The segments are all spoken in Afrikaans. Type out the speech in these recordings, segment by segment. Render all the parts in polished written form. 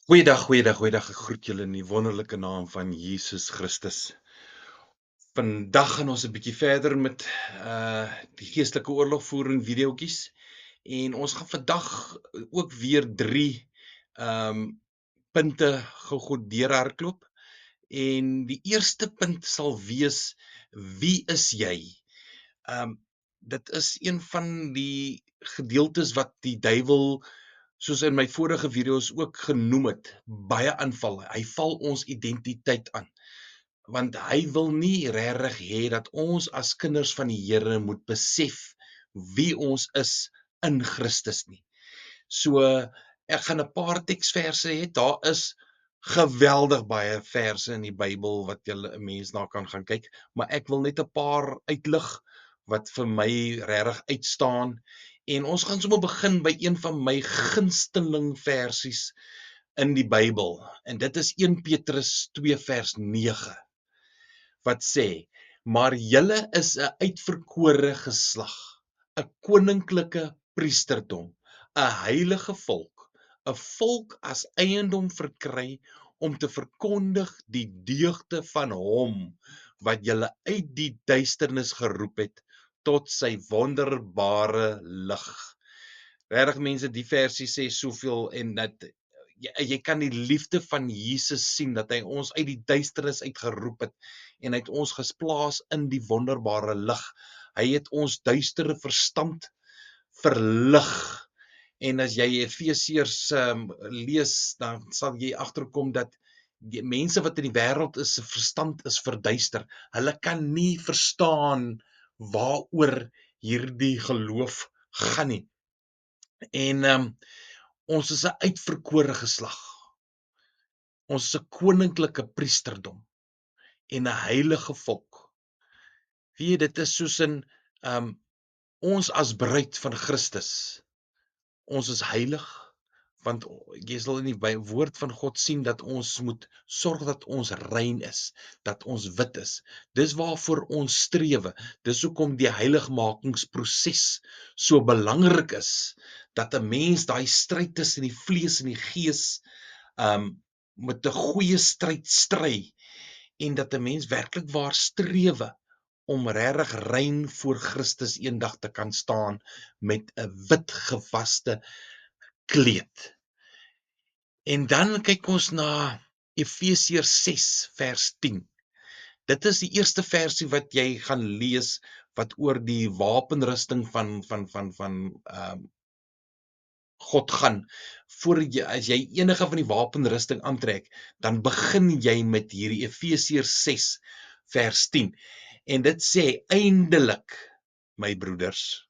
Goeiedag, ek groet julle in die wonderlike naam van Jesus Christus. Vandag gaan ons 'n bietjie verder met die geestelike oorlogvoering videoetjies en ons gaan vandag ook weer 3 ehm punte gou deurhardloop. En die eerste punt sal wees: wie is jy? Ehm Dit is een van die gedeeltes wat die duiwel, soos in my vorige video's ook genoem het, baie aanval. Hy val ons identiteit aan, want hy wil nie regtig hê dat ons as kinders van die Here moet besef wie ons is in Christus nie. So ek gaan 'n paar teksverse hê. Daar is geweldig baie verse in die Bybel wat julle 'n mens na kan gaan kyk, maar ek wil net 'n paar uitlig wat vir my regtig uitstaan. En ons gaan sommer begin by een van my gunsteling versies in die Bybel, en dit is 1 Petrus 2 vers 9, wat sê: maar julle is 'n uitverkore geslag, 'n koninklike priesterdom, 'n heilige volk, 'n volk as eiendom verkry om te verkondig die deugde van hom wat julle uit die duisternis geroep het tot sy wonderbare lig. Regtig mense, die versie sê soveel, en dat jy kan die liefde van Jesus sien, dat hy ons uit die duisternis uitgeroep het en hy het ons gesplaas in die wonderbare lig. Hy het ons duistere verstand verlig. En as jy Efesiërs lees, dan sal jy agterkom dat die mense wat in die wêreld is, se verstand is verduister. Hulle kan nie verstaan waaroor hierdie geloof gaan nie. En ons is 'n uitverkore geslag. Ons is 'n koninklike priesterdom en 'n heilige volk. Weet jy, dit is soos in ons as bruid van Christus. Ons is heilig, want jy sal in die woord van God sien dat ons moet sorg dat ons rein is, dat ons wit is. Dis waarvoor ons strewe. Dis hoekom die heiligmakingsproses so belangrik is, dat 'n mens daai stryd tussen die vlees en die gees met 'n goeie stryd stry, en dat 'n mens werklik waar strewe om regtig rein voor Christus eendag te kan staan met 'n wit gewaste kleed. En dan kyk ons na Efesiërs 6 vers 10. Dit is die eerste versie wat jy gaan lees wat oor die wapenrusting van God gaan. As jy enige van die wapenrusting aantrek, dan begin jy met hierdie Efesiërs 6 vers 10. En dit sê: eindelik, my broeders,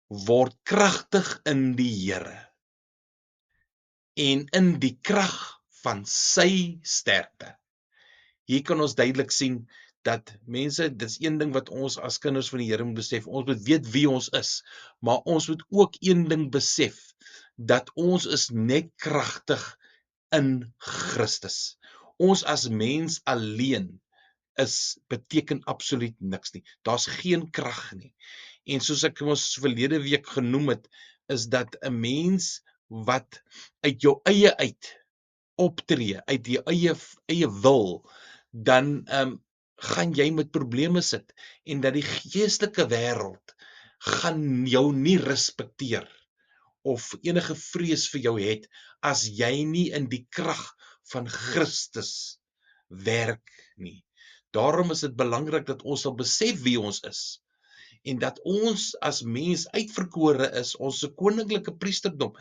word kragtig in die Here en in die krag van sy sterkte. Hier kan ons duidelik sien dat mense, dis een ding wat ons as kinders van die Here moet besef. Ons moet weet wie ons is, maar ons moet ook een ding besef, dat ons is net kragtig in Christus. Ons as mens alleen beteken absoluut niks nie. Daar's geen krag nie. En soos ek ons verlede week genoem het, is dat 'n mens wat uit jou eie uit optree, uit die eie wil, dan gaan jy met probleme sit, en dat die geestelike wêreld gaan jou nie respekteer of enige vrees vir jou het as jy nie in die krag van Christus werk nie. Daarom is dit belangrik dat ons sal besef wie ons is, en dat ons as mens uitverkore is, ons 'n koninklike priesterdom.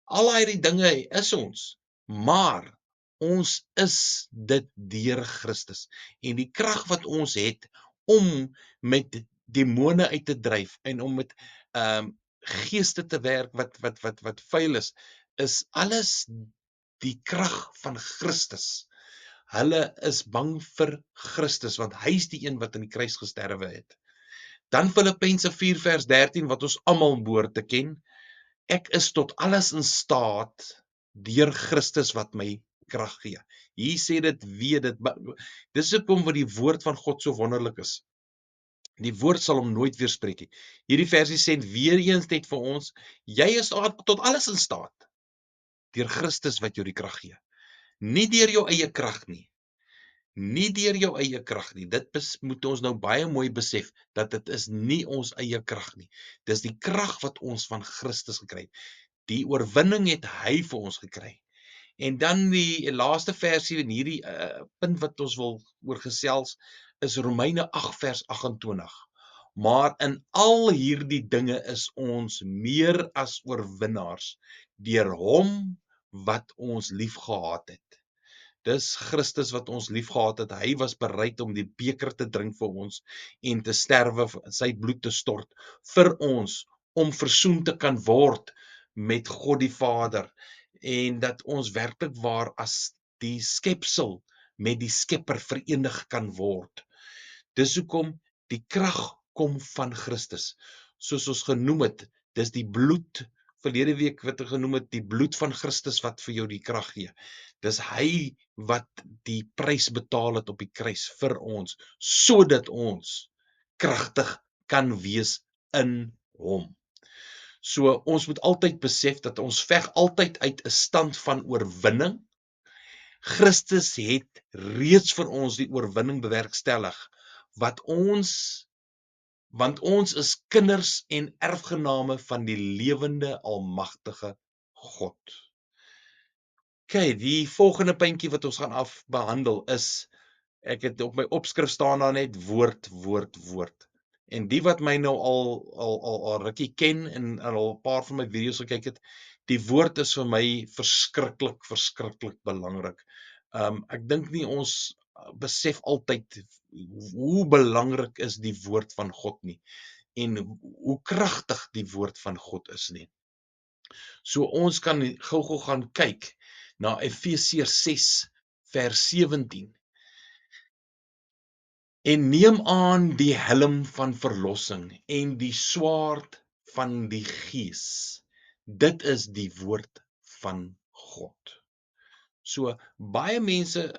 Al hierdie dinge is ons, maar ons is dit deur Christus. En die krag wat ons het om met demone uit te dryf en om met geeste te werk wat vuil is alles die krag van Christus. Hulle is bang vir Christus, want hy is die een wat aan die kruis gesterwe het. Dan Filippense 4 vers 13, wat ons almal behoort te ken: ek is tot alles in staat deur Christus wat my krag gee. Hier sê dit weet dit. Dis hoekom wat die woord van God so wonderlik is. Die woord sal hom nooit weerspreek nie. Hierdie versie sê weer eens net vir ons: jy is tot alles in staat deur Christus wat jou die krag gee. Nie deur jou eie krag nie. Nie deur jou eie krag nie. Dit moet ons nou baie mooi besef, dat dit is nie ons eie krag nie. Dis die krag wat ons van Christus gekry het. Die oorwinning het hy vir ons gekry. En dan die laaste versie in hierdie punt wat ons wil oor gesels, is Romeine 8 vers 28. Maar in al hierdie dinge is ons meer as oorwinnaars deur hom wat ons liefgehad het. Dis Christus wat ons liefgehad het. Hy was bereid om die beker te drink vir ons en te sterwe, sy bloed te stort vir ons, om versoen te kan word met God die Vader, en dat ons werklik waar as die skepsel met die Skepper verenig kan word. Dis hoekom die krag kom van Christus. Soos ons genoem het, dis die bloed, verlede week wat ek genoem het, die bloed van Christus wat vir jou die krag gee. Dis hy wat die prys betaal het op die kruis vir ons, sodat ons kragtig kan wees in hom. So ons moet altyd besef dat ons veg altyd uit 'n stand van oorwinning. Christus het reeds vir ons die oorwinning bewerkstellig, want ons is kinders en erfgename van die lewende almagtige God. Die volgende puntjie wat ons gaan behandel is, ek het op my opskrif staan daar net woord. En die wat my nou al rukkie ken en al 'n paar van my video's gekyk het, die woord is vir my verskriklik belangrik. Ek dink nie ons besef altyd hoe belangrik is die woord van God nie, en hoe kragtig die woord van God is nie. So ons kan gou gaan kyk na Efesiërs 6 vers 17. En neem aan die helm van verlossing en die swaard van die Gees. Dit is die woord van God. So baie mense,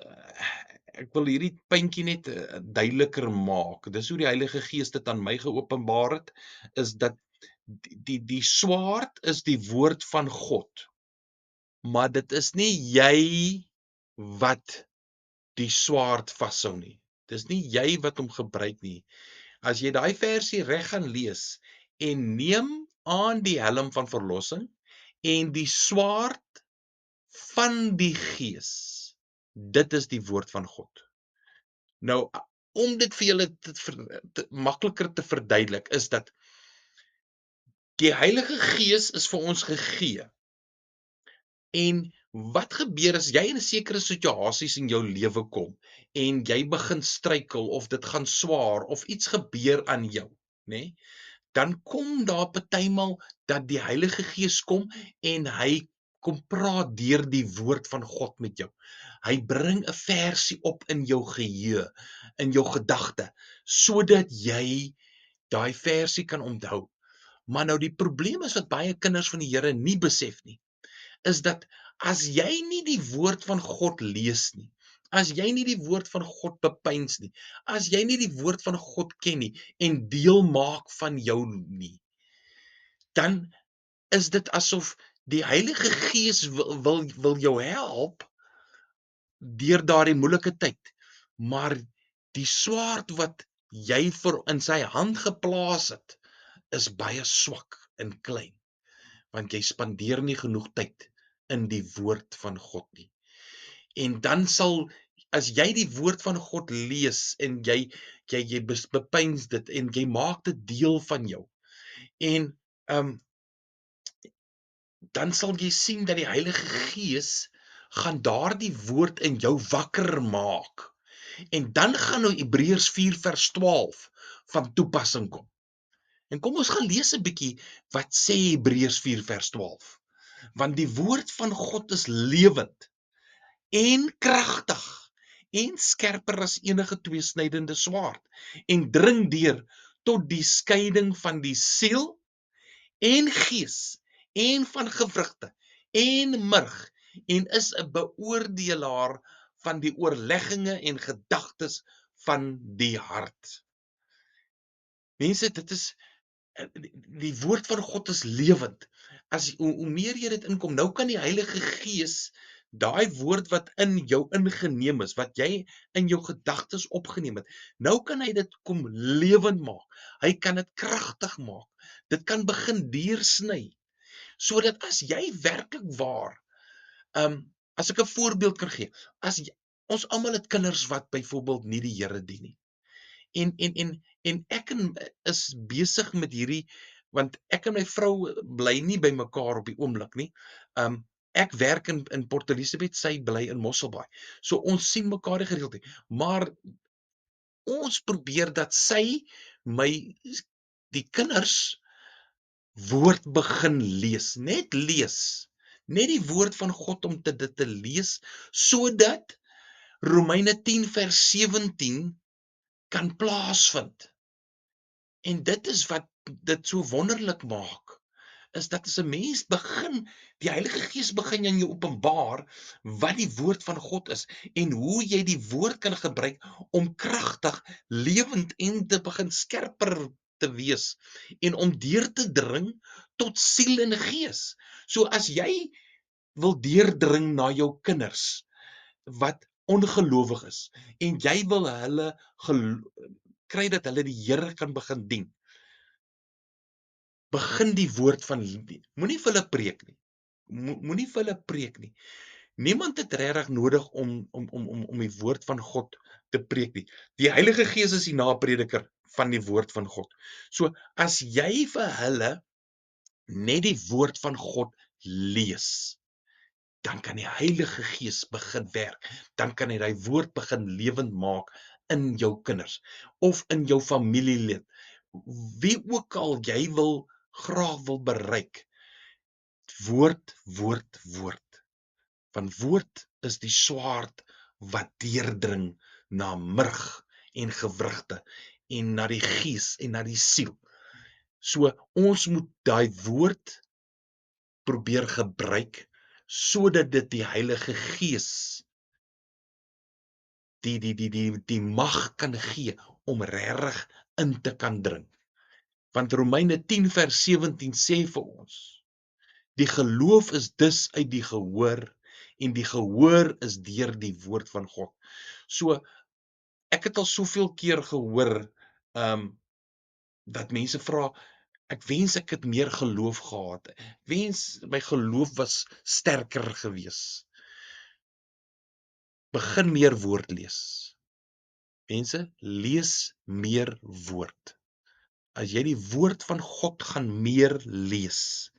ek wil hierdie puntjie net duideliker maak. Dis hoe die Heilige Gees dit aan my geopenbaar het, is dat die swaard is die woord van God. Maar dit is nie jy wat die swaard vashou nie. Dis nie jy wat hom gebruik nie. As jy daai versie reg gaan lees, en neem aan die helm van verlossing en die swaard van die Gees. Dit is die woord van God. Nou, om dit vir julle makliker te verduidelik, is dat die Heilige Gees is vir ons gegee. En wat gebeur as jy in 'n sekere situasies in jou lewe kom en jy begin struikel of dit gaan swaar of iets gebeur aan jou, nê? Dan kom daar partymal dat die Heilige Gees kom en hy kom praat deur die woord van God met jou. Hy bring 'n versie op in jou geheue, in jou gedagte, sodat jy daai versie kan onthou. Maar nou die probleem is wat baie kinders van die Here nie besef nie, is dat as jy nie die woord van God lees nie, as jy nie die woord van God bepeins nie, as jy nie die woord van God ken nie en deel maak van jou nie, dan is dit asof die Heilige Gees wil jou help deur daardie moeilike tyd, maar die swaard wat jy in sy hand geplaas het, is baie swak en klein, want jy spandeer nie genoeg tyd in die woord van God nie. En dan sal, as jy die woord van God lees en jy bepeins dit en jy maak dit deel van jou, en dan sal jy sien dat die Heilige Gees gaan daardie woord in jou wakker maak. En dan gaan nou Hebreërs 4 vers 12 van toepassing kom. En kom ons gaan lees 'n bietjie wat sê Hebreërs 4 vers 12. Want die woord van God is lewend en kragtig en skerper as enige tweesnydende swaard en dring deur tot die skeiding van die siel en gees en van gewrigte en murg en is 'n beoordelaar van die oorlegginge en gedagtes van die hart. Mense, dit is die woord van God is lewend. Hoe meer jy dit inkom, nou kan die Heilige Gees daai woord wat in jou ingeneem is, wat jy in jou gedagtes opgeneem het, nou kan hy dit kom lewend maak. Hy kan dit kragtig maak. Dit kan begin deursny, sodat as jy werklik waar, as ek 'n voorbeeld kan gee, as jy, ons almal het kinders wat byvoorbeeld nie die Here dien nie. En ek is besig met hierdie, want ek en my vrou bly nie by mekaar op die oomblik nie. Ek werk in Port Elizabeth, sy bly in Mosselbaai. So ons sien mekaar nie gereeld nie, maar ons probeer dat sy my die kinders woord begin lees, net die woord van God om dit te lees, sodat Romeine 10 vers 17 kan plaasvind. En dit is wat dit so wonderlik maak, is dat as 'n mens begin, die Heilige Gees begin aan jou openbaar wat die woord van God is en hoe jy die woord kan gebruik om kragtig, lewend en te begin skerper te wees en om deur te dring tot siel en gees. So as jy wil deurdring na jou kinders wat ongelowig is en jy wil hulle kry dat hulle die Here kan begin dien, begin die woord van moenie vir hulle preek nie. Moenie vir hulle preek nie. Niemand het regtig nodig om die woord van God te preek nie. Die Heilige Gees is die naprediker van die woord van God. So as jy vir hulle net die woord van God lees, dan kan die Heilige Gees begin werk. Dan kan hy daai woord begin lewend maak in jou kinders of in jou familielid. Wie ook al jy graag wil bereik. Woord. Want woord is die swaard wat deurdring na murg en gewrigte en na die gees en na die siel. So ons moet daai woord probeer gebruik sodat dit die Heilige Gees die mag kan gee om regtig in te kan dring. Want Romeine 10 vers 17 sê vir ons, die geloof is dus uit die gehoor en die gehoor is deur die woord van God. So ek het al soveel keer gehoor dat mense vra, ek wens ek het meer geloof gehad. Ek wens my geloof was sterker gewees. Begin meer woord lees. Mense, lees meer woord. As jy die woord van God gaan meer lees,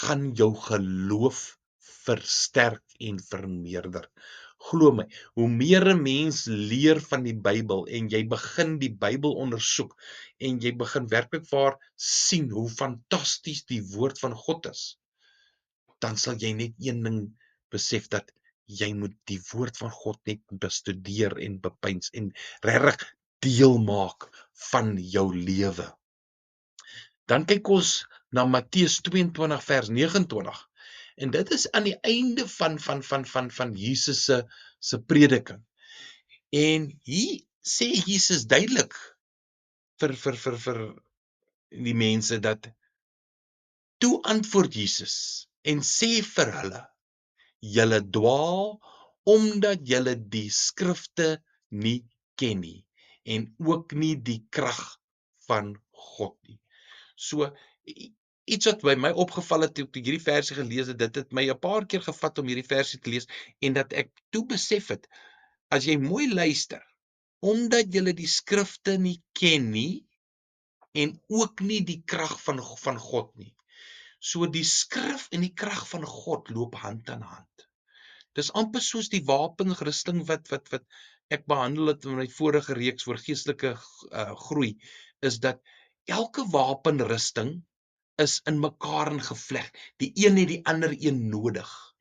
gaan jou geloof versterk en vermeerder. Glo my, hoe meer 'n mens leer van die Bybel en jy begin die Bybel ondersoek en jy begin werklik waar sien hoe fantasties die woord van God is, dan sal jy net een ding besef, dat jy moet die woord van God net bestudeer en bepeins en regtig deel maak van jou lewe. Dan kyk ons na Matteus 22 vers 29 en dit is aan die einde van Jesus se prediking. En hier sê Jesus duidelik vir die mense dat toe antwoord Jesus en sê vir hulle, julle dwaal omdat julle die skrifte nie ken nie en ook nie die krag van God nie. So iets wat by my opgeval het toe ek hierdie versie gelees het, dit het my 'n paar keer gevat om hierdie versie te lees en dat ek toe besef het, as jy mooi luister, omdat julle die skrifte nie ken nie en ook nie die krag van God nie. So die skrif en die krag van God loop hand aan hand. Dis amper soos die wapenrusting wat ek behandel het in my vorige reeks oor geestelike groei, is dat elke wapenrusting is in mekaar ingevleg. Die een het die ander een nodig.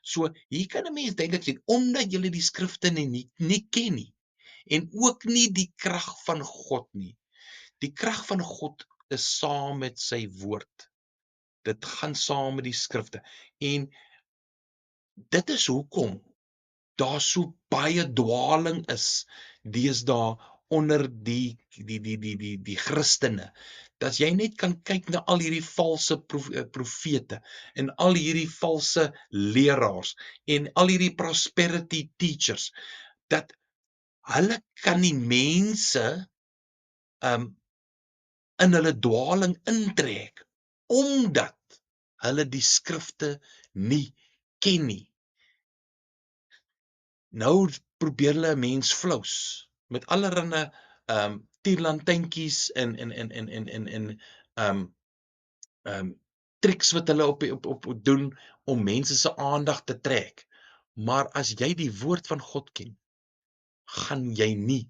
So hier kan 'n mens duidelik sien, omdat julle die skrifte nie ken nie en ook nie die krag van God nie. Die krag van God is saam met sy woord. Dit gaan saam met die skrifte. En dit is hoekom daar so baie dwaling is deesdae onder die Christene. as jy net kan kyk na al hierdie valse profete en al hierdie valse leraars en al hierdie prosperity teachers, dat hulle kan die mense in hulle dwaling intrek, omdat hulle die skrifte nie ken nie. Nou probeer hulle 'n mens flous met allerlei tierlantyntjies en triks wat hulle op doen om mense se aandag te trek. Maar as jy die woord van God ken, gaan jy nie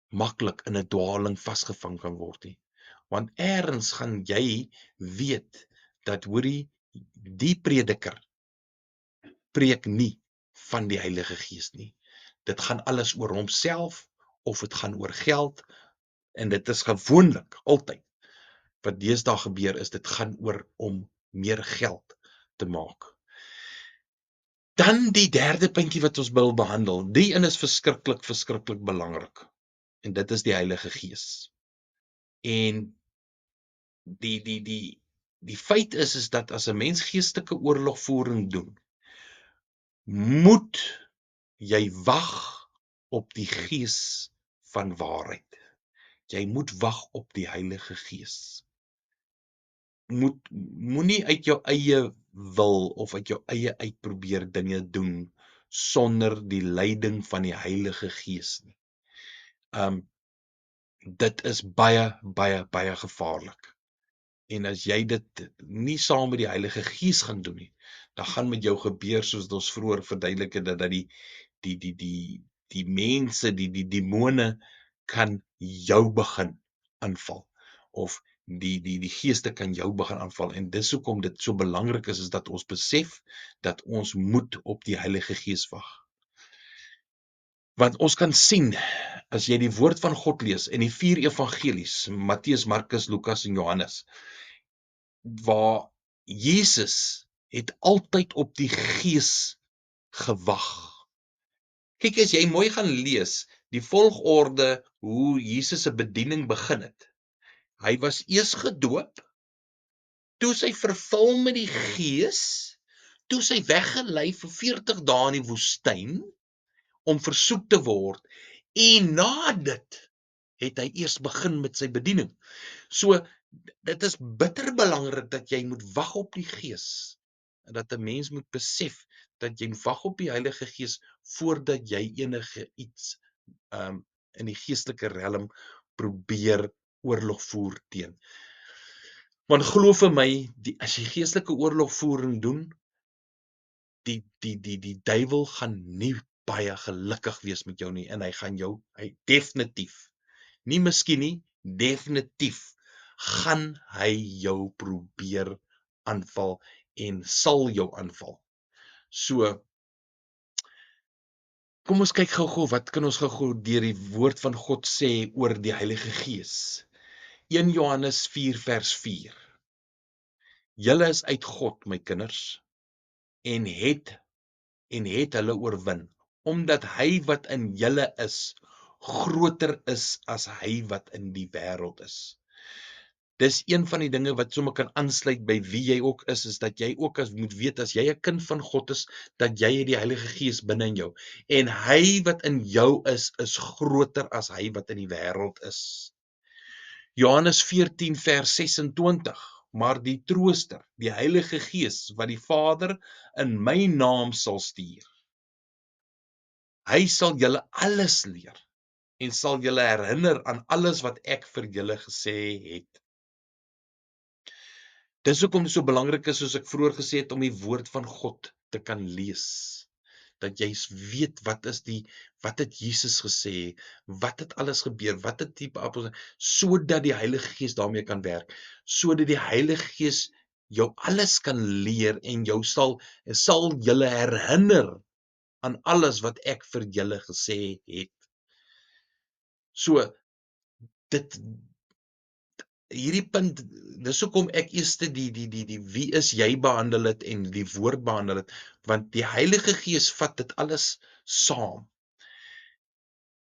maklik in 'n dwaling vasgevang kan word nie. Want eers gaan jy weet dat hoorie die prediker preek nie van die Heilige Gees nie. Dit gaan alles oor homself of dit gaan oor geld, en dit is gewoonlik altyd wat deesdae gebeur is, dit gaan oor om meer geld te maak. Dan die derde puntjie wat ons wil behandel, die een is verskriklik belangrik, en dit is die Heilige Gees. En die feit is dat as 'n mens geestelike oorlogvoering doen, moet jy wag op die Gees van waarheid. Jy moet wag op die Heilige Gees. Moenie uit jou eie wil of uit jou eie uit probeer dinge doen sonder die leiding van die Heilige Gees nie. Dit is baie gevaarlik. En as jy dit nie saam met die Heilige Gees gaan doen nie, dan gaan met jou gebeur soos ons vroeër verduidelik het, dat die mense, die demone kan jou begin aanval, of die geeste kan jou begin aanval, en dis hoekom dit so belangrik is dat ons besef dat ons moet op die Heilige Gees wag. Want ons kan sien, as jy die woord van God lees in die 4 evangelies, Matteus, Markus, Lukas en Johannes, waar Jesus het altyd op die Gees gewag. Kyk, as jy mooi gaan lees, die volgorde hoe Jesus se bediening begin het. Hy was eers gedoop, toe sy vervul met die Gees, toe sy weggelei vir 40 dae in die woestyn om versoek te word, en na dit het hy eers begin met sy bediening. So, dit is bitter belangrik dat jy moet wag op die Gees, en dat 'n mens moet besef dat jy wag op die Heilige Gees voordat jy enige iets in die geestelike realm probeer oorlog voer teen. Want glo vir my, as jy geestelike oorlogvoering doen, die duiwel gaan nie baie gelukkig wees met jou nie, en hy definitief, nie miskien nie, definitief gaan hy jou probeer aanval en sal jou aanval. So, kom ons kyk gou-gou, wat kan ons gou-gou deur die woord van God sê oor die Heilige Gees? 1 Johannes 4 vers 4. Julle is uit God, my kinders, en het hulle oorwin, omdat hy wat in julle is, groter is as hy wat in die wêreld is. Dis een van die dinge wat sommer kan aansluit by wie jy ook is dat jy ook moet weet, as jy 'n kind van God is, dat jy het die Heilige Gees binne in jou, en hy wat in jou is groter as hy wat in die wêreld is. Johannes 14 vers 26, maar die Trooster, die Heilige Gees, wat die Vader in my naam sal stuur, hy sal julle alles leer, en sal julle herinner aan alles wat ek vir julle gesê het. Dis hoekom dit so belangrik is, soos ek vroeër gesê het, om die woord van God te kan lees. Dat jy weet wat het Jesus gesê, wat het alles gebeur, wat het die apostels, sodat die Heilige Gees daarmee kan werk, sodat die Heilige Gees jou alles kan leer en jou sal julle herinner aan alles wat ek vir julle gesê het. So, hierdie punt, dis hoekom ek eers die wie is jy behandel het en die woord behandel het, want die Heilige Gees vat dit alles saam.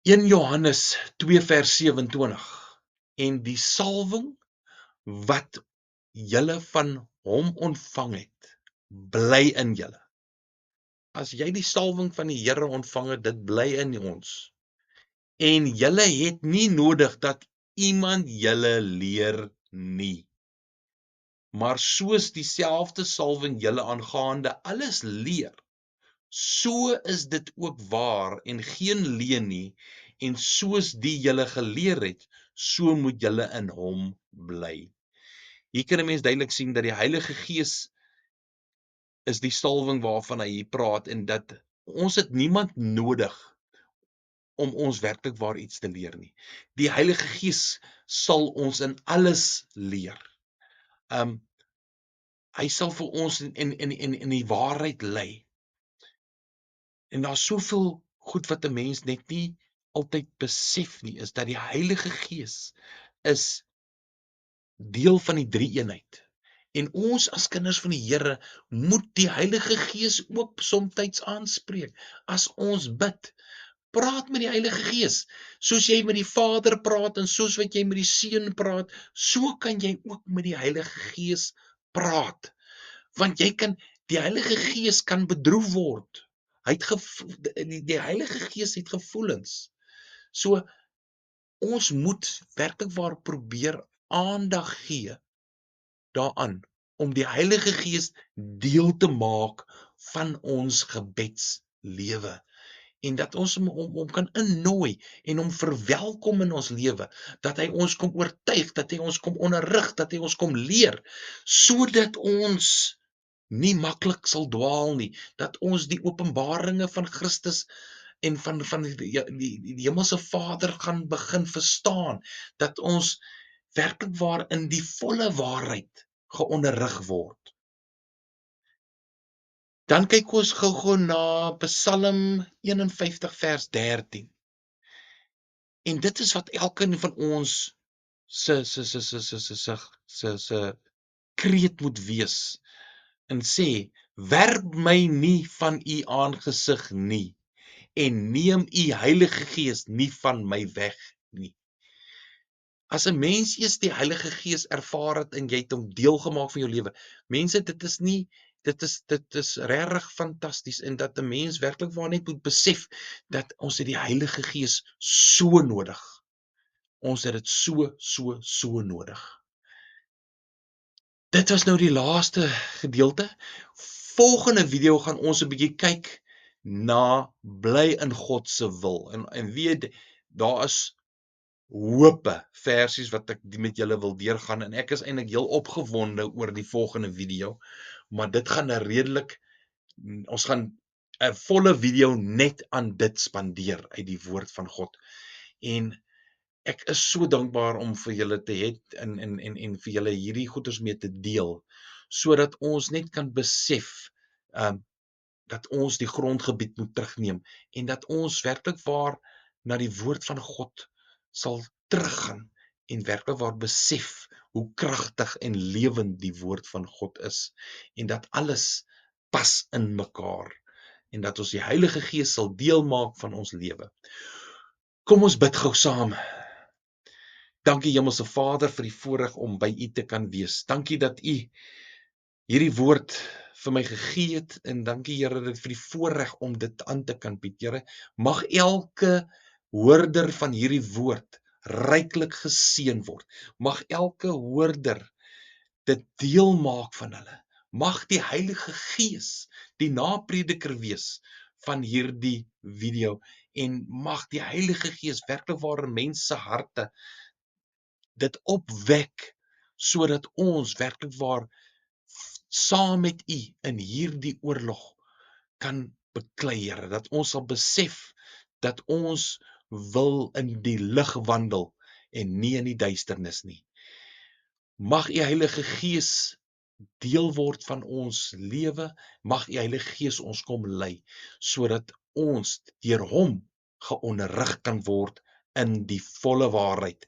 1 Johannes 2 vers 27, en die salwing wat julle van hom ontvang het, bly in julle. As jy die salwing van die Here ontvang het, dit bly in ons. En julle het nie nodig dat iemand julle leer nie. Maar soos dieselfde salwing julle aangaande alles leer, so is dit ook waar en geen leuen nie, en soos die julle geleer het, so moet julle in hom bly. Hier kan 'n mens duidelik sien dat die Heilige Gees is die salwing waarvan hy hier praat, en dat ons het niemand nodig om ons werklik waar iets te leer nie. Die Heilige Gees sal ons in alles leer. Hy sal vir ons in die waarheid lei. En daar's soveel goed wat 'n mens net nie altyd besef nie, is dat die Heilige Gees is deel van die drie-eenheid. En ons as kinders van die Here moet die Heilige Gees ook soms aanspreek. As ons bid, praat met die Heilige Gees. Soos jy met die Vader praat en soos wat jy met die Seun praat, so kan jy ook met die Heilige Gees praat. Want die Heilige Gees kan bedroef word. Die Heilige Gees het gevoelens. So ons moet werklik waar probeer aandag gee daaraan om die Heilige Gees deel te maak van ons gebedslewe. En dat ons hom kan innooi en hom verwelkom in ons lewe, dat hy ons kom oortuig, dat hy ons kom onderrig, dat hy ons kom leer, sodat ons nie maklik sal dwaal nie, dat ons die openbaringe van Christus en van die hemelse Vader gaan begin verstaan, dat ons werklik waar in die volle waarheid geonderrig word. Dan kyk ons gou na Psalm 51 vers 13. En dit is wat elkeen van ons se kreet moet wees, en sê: werp my nie van u aangesig nie, en neem u Heilige Gees nie van my weg nie. As 'n mens eers die Heilige Gees ervaar het en jy het hom deel gemaak van jou lewe, mense, dit is regtig fantasties, en dat 'n mens werklik waar net moet besef dat ons het die Heilige Gees so nodig. Ons het dit so nodig. Dit was nou die laaste gedeelte. Volgende video gaan ons 'n bietjie kyk na bly in God se wil. En weet, daar is hope versies wat ek met julle wil deurgaan, en ek is eintlik heel opgewonde oor die volgende video, maar dit gaan ons gaan 'n volle video net aan dit spandeer uit die woord van God. En ek is so dankbaar om vir julle te hê en vir julle hierdie goeders mee te deel, sodat ons net kan besef dat ons die grondgebied moet terugneem, en dat ons werklik waar na die woord van God sal teruggaan en werklik waar besef hoe kragtig en lewend die woord van God is, en dat alles pas in mekaar, en dat ons die Heilige Gees sal deel maak van ons lewe. Kom ons bid gou saam. Dankie Hemelse Vader vir die voorreg om by U te kan wees. Dankie dat U hierdie woord vir my gegee het, en dankie Here dat vir die voorreg om dit aan te kan bied. Here, mag elke hoorder van hierdie woord ryklik geseën word. Mag elke hoorder dit deel maak van hulle. Mag die Heilige Gees die naprediker wees van hierdie video, en mag die Heilige Gees werklik waar in mense se harte dit opwek, sodat ons werklik waar saam met U in hierdie oorlog kan beklei, Here, dat ons sal besef dat ons wil in die lig wandel en nie in die duisternis nie. Mag U Heilige Gees deel word van ons lewe, mag U Heilige Gees ons kom lei, sodat ons deur hom geonderrig kan word in die volle waarheid.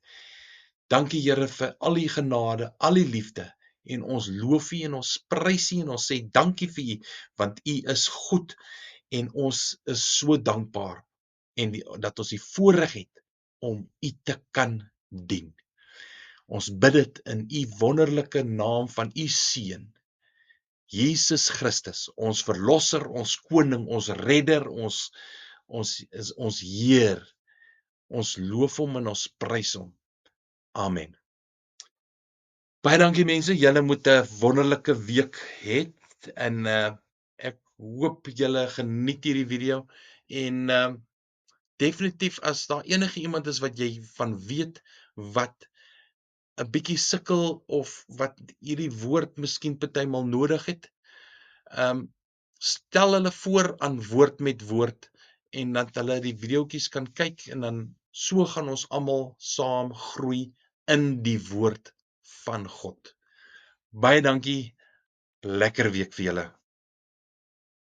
Dankie Here vir al U genade, al U liefde, en ons loof U en ons prys U en ons sê dankie vir U, want U is goed en ons is so dankbaar, en dat ons die voorreg het om U te kan dien. Ons bid dit in u wonderlike naam van u seun, Jesus Christus, ons verlosser, ons koning, ons redder, ons is ons Heer. Ons loof hom en ons prys hom. Amen. Baie dankie mense, julle moet 'n wonderlike week hê en ek hoop julle geniet hierdie video en definitief as daar enige iemand is wat jy van weet wat 'n bietjie sukkel of wat hierdie woord miskien partymal nodig het, stel hulle voor aan woord met woord en dat hulle die videoetjies kan kyk en dan so gaan ons almal saam groei in die woord van God. Baie dankie. Lekker week vir julle.